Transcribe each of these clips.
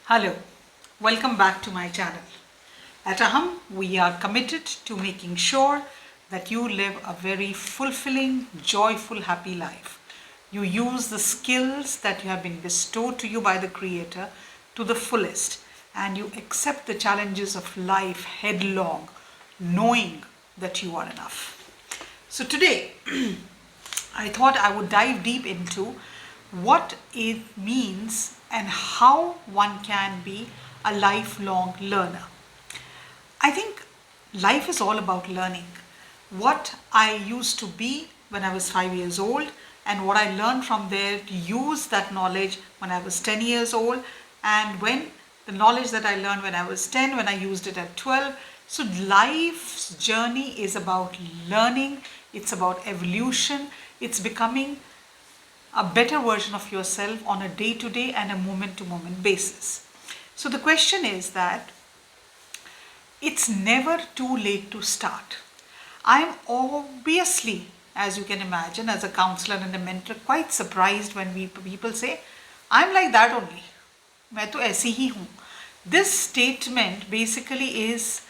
Hello, welcome back to my channel. At Aham, we are committed to making sure that you live a very fulfilling, joyful, happy life. You use the skills that you have been bestowed to you by the Creator to the fullest, and you accept the challenges of life headlong, knowing that you are enough. So today, I thought I would dive deep into what it means and how one can be a lifelong learner. I think life is all about learning. What I used to be when I was 5 years old and what I learned from there to use that knowledge when I was 10 years old, and when the knowledge that I learned when I was 10, when I used it at 12. So life's journey is about learning, it's about evolution, it's becoming a better version of yourself on a day-to-day and a moment-to-moment basis. So the question is that it's never too late to start. I'm obviously, as you can imagine, as a counselor and a mentor, quite surprised when people say, I'm like that only. मैं तो ऐसी ही हूँ. This statement basically is,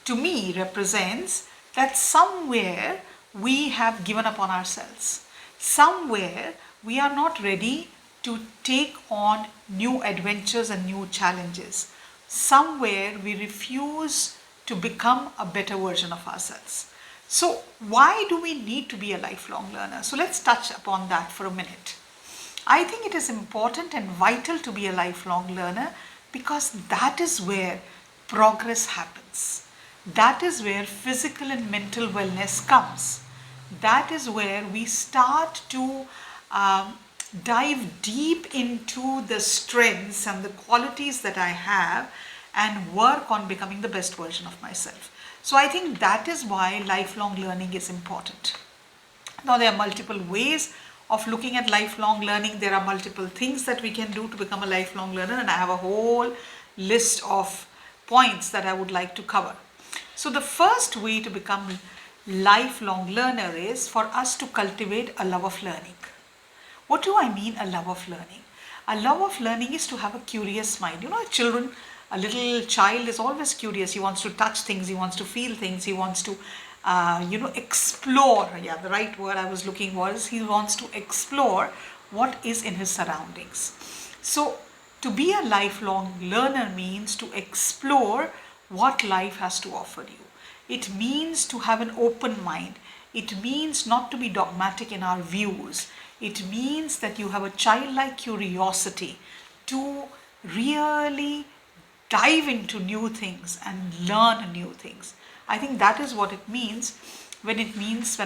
to me, represents that somewhere we have given up on ourselves. Somewhere we are not ready to take on new adventures and new challenges. Somewhere we refuse to become a better version of ourselves. So why do we need to be a lifelong learner? So let's touch upon that for a minute. I think it is important and vital to be a lifelong learner because that is where progress happens. That is where physical and mental wellness comes. That is where we start to dive deep into the strengths and the qualities that I have and work on becoming the best version of myself. So I think that is why lifelong learning is important. Now there are multiple ways of looking at lifelong learning. There are multiple things that we can do to become a lifelong learner, and I have a whole list of points that I would like to cover. So the first way to become lifelong learner is for us to cultivate a love of learning. What do I mean, a love of learning? A love of learning is to have a curious mind. You know, a little child is always curious. He wants to touch things, he wants to feel things, he wants to, explore. Yeah, the right word I was looking was he wants to explore what is in his surroundings. So to be a lifelong learner means to explore what life has to offer you. It means to have an open mind. It means not to be dogmatic in our views. It means that you have a childlike curiosity to really dive into new things and learn new things. I think that is what it means when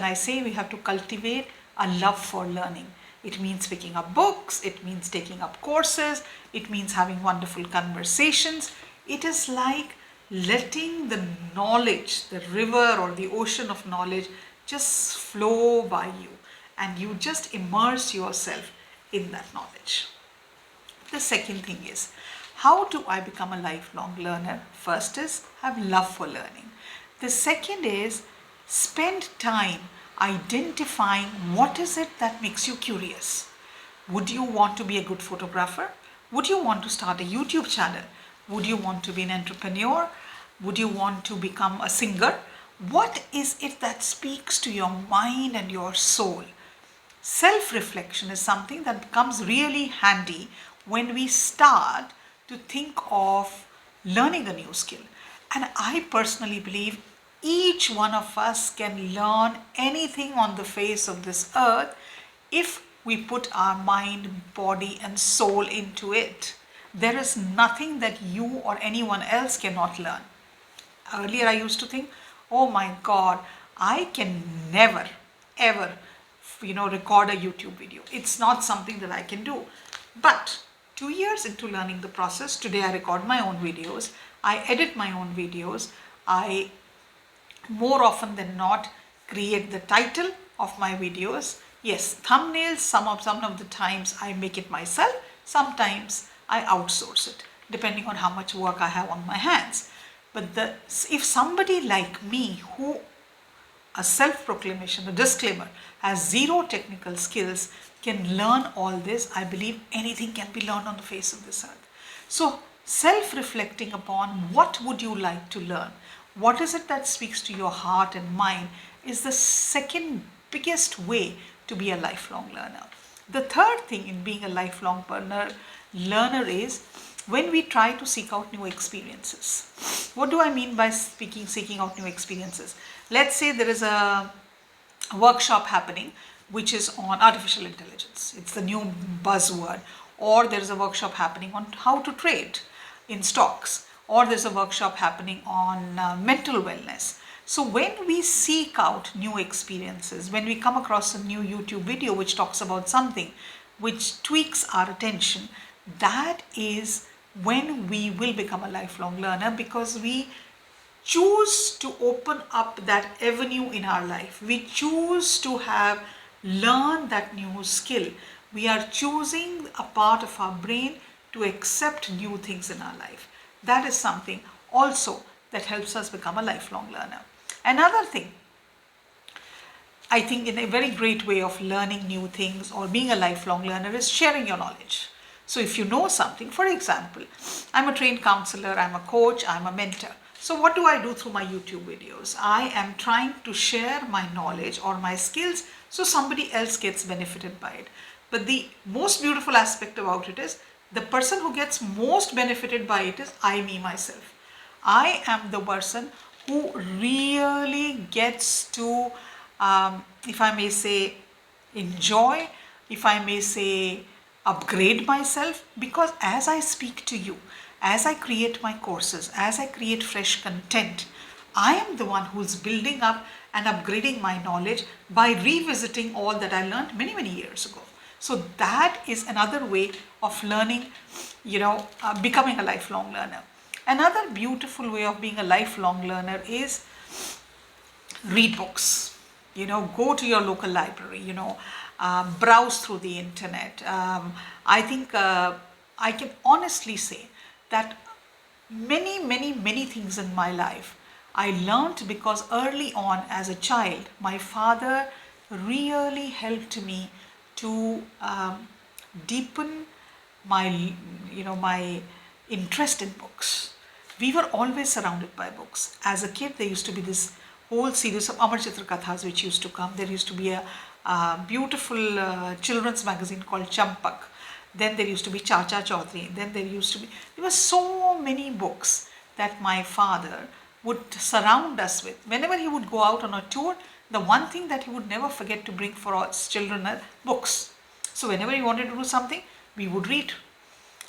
I say we have to cultivate a love for learning. It means picking up books, it means taking up courses, it means having wonderful conversations. It is like letting the knowledge, the river or the ocean of knowledge just flow by you and you just immerse yourself in that knowledge. The second thing is, how do I become a lifelong learner? First is have love for learning. The second is spend time identifying what is it that makes you curious. Would you want to be a good photographer? Would you want to start a YouTube channel? Would you want to be an entrepreneur? Would you want to become a singer? What is it that speaks to your mind and your soul? Self-reflection is something that becomes really handy when we start to think of learning a new skill. And I personally believe each one of us can learn anything on the face of this earth if we put our mind, body and soul into it. There is nothing that you or anyone else cannot learn. Earlier I used to think, oh my God, I can never ever record a YouTube video. It's not something that I can do. But 2 years into learning the process, today I record my own videos, I edit my own videos, I more often than not create the title of my videos. Yes, thumbnails, some of the times I make it myself, sometimes I outsource it, depending on how much work I have on my hands. But if somebody like me, who a self-proclamation, a disclaimer, has zero technical skills, can learn all this, I believe anything can be learned on the face of this earth. So self-reflecting upon what would you like to learn, what is it that speaks to your heart and mind, is the second biggest way to be a lifelong learner. The third thing in being a lifelong learner is when we try to seek out new experiences. What do I mean by seeking out new experiences? Let's say there is a workshop happening which is on artificial intelligence. It's the new buzzword. Or there is a workshop happening on how to trade in stocks. Or there's a workshop happening on mental wellness. So when we seek out new experiences, when we come across a new YouTube video which talks about something which tweaks our attention, that is when we will become a lifelong learner, because we choose to open up that avenue in our life. We choose to have learned that new skill. We are choosing a part of our brain to accept new things in our life. That is something also that helps us become a lifelong learner. Another thing, I think, in a very great way of learning new things or being a lifelong learner is sharing your knowledge. So if you know something, for example, I'm a trained counselor, I'm a coach, I'm a mentor. So what do I do through my YouTube videos? I am trying to share my knowledge or my skills so somebody else gets benefited by it. But the most beautiful aspect about it is the person who gets most benefited by it is me, myself. I am the person who really gets to, if I may say, enjoy, if I may say, upgrade myself, because as I speak to you, as I create my courses, as I create fresh content, I am the one who's building up and upgrading my knowledge by revisiting all that I learned many, many years ago. So that is another way of learning, becoming a lifelong learner. Another beautiful way of being a lifelong learner is read books. Go to your local library, browse through the internet. I think I can honestly say that many things in my life I learned because early on as a child, my father really helped me to deepen my interest in books. We were always surrounded by books. As a kid, there used to be this whole series of Amar Chitra Kathas which used to come. There used to be a beautiful children's magazine called Champak. Then there used to be Chacha Chaudhary. Then there were so many books that my father would surround us with. Whenever he would go out on a tour, the one thing that he would never forget to bring for us children are books. So whenever he wanted to do something, we would read.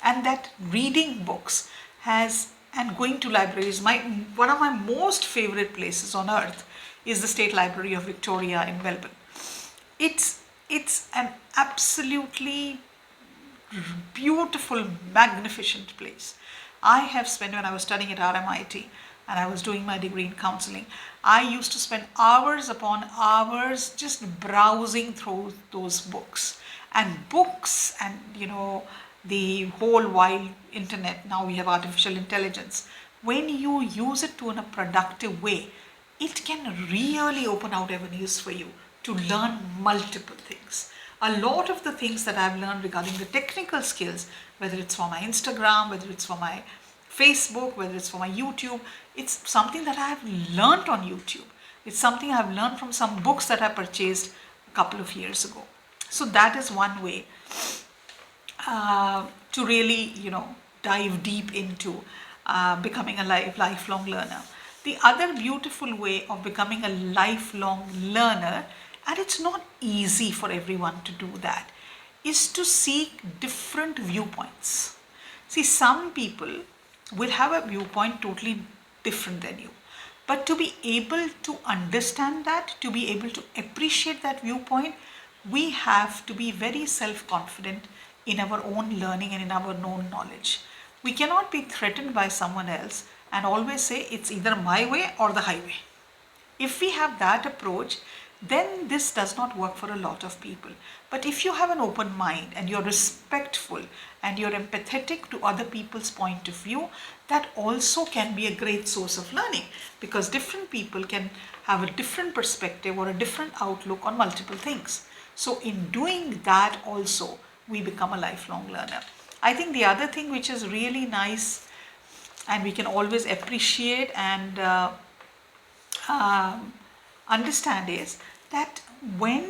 And that reading books and going to libraries, one of my most favorite places on earth is the State Library of Victoria in Melbourne. It's an absolutely beautiful, magnificent place. I have spent, when I was studying at RMIT and I was doing my degree in counseling, I used to spend hours upon hours just browsing through those books. And the whole wide internet, now we have artificial intelligence. When you use it in a productive way, it can really open out avenues for you to learn multiple things. A lot of the things that I've learned regarding the technical skills, whether it's for my Instagram, whether it's for my Facebook, whether it's for my YouTube, it's something that I've learned on YouTube. It's something I've learned from some books that I purchased a couple of years ago. So that is one way to really, dive deep into becoming a lifelong learner. The other beautiful way of becoming a lifelong learner, and it's not easy for everyone to do that, is to seek different viewpoints. See, some people will have a viewpoint totally different than you. But to be able to understand that, to be able to appreciate that viewpoint, we have to be very self-confident in our own learning and in our own knowledge. We cannot be threatened by someone else and always say it's either my way or the highway. If we have that approach, then this does not work for a lot of people. But if you have an open mind and you're respectful and you're empathetic to other people's point of view, that also can be a great source of learning, because different people can have a different perspective or a different outlook on multiple things. So in doing that also, we become a lifelong learner. I think the other thing which is really nice and we can always appreciate and um, understand is that when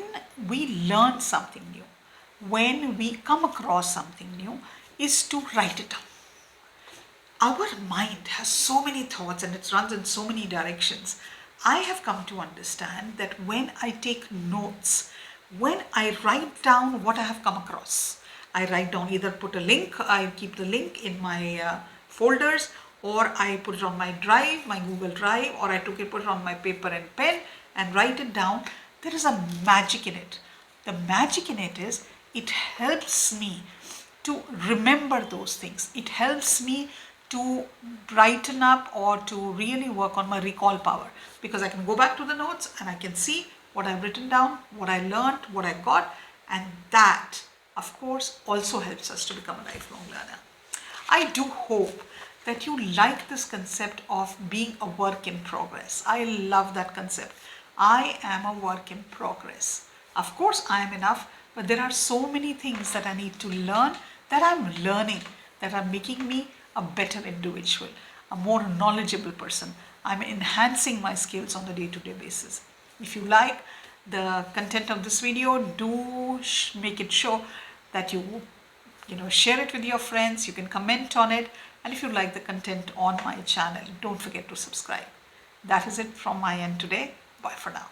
we learn something new, when we come across something new, is to write it down. Our mind has so many thoughts and it runs in so many directions. I have come to understand that when I take notes, when I write down what I have come across, I write down, either put a link, I keep the link in my folders, or I put it on my drive, my Google Drive, or I put it on my paper and pen and write it down. There is a magic in it. The magic in it is it helps me to remember those things. It helps me to brighten up or to really work on my recall power, because I can go back to the notes and I can see what I've written down, what I learned, what I got, and that of course also helps us to become a lifelong learner. I do hope that you like this concept of being a work in progress. I love that concept. I am a work in progress. Of course I am enough, but there are so many things that I need to learn, that I'm learning, that are making me a better individual, a more knowledgeable person. I'm enhancing my skills on a day-to-day basis. If you like the content of this video, do make it sure that you share it with your friends. You can comment on it, and if you like the content on my channel, don't forget to subscribe. That is it from my end today. Bye for now.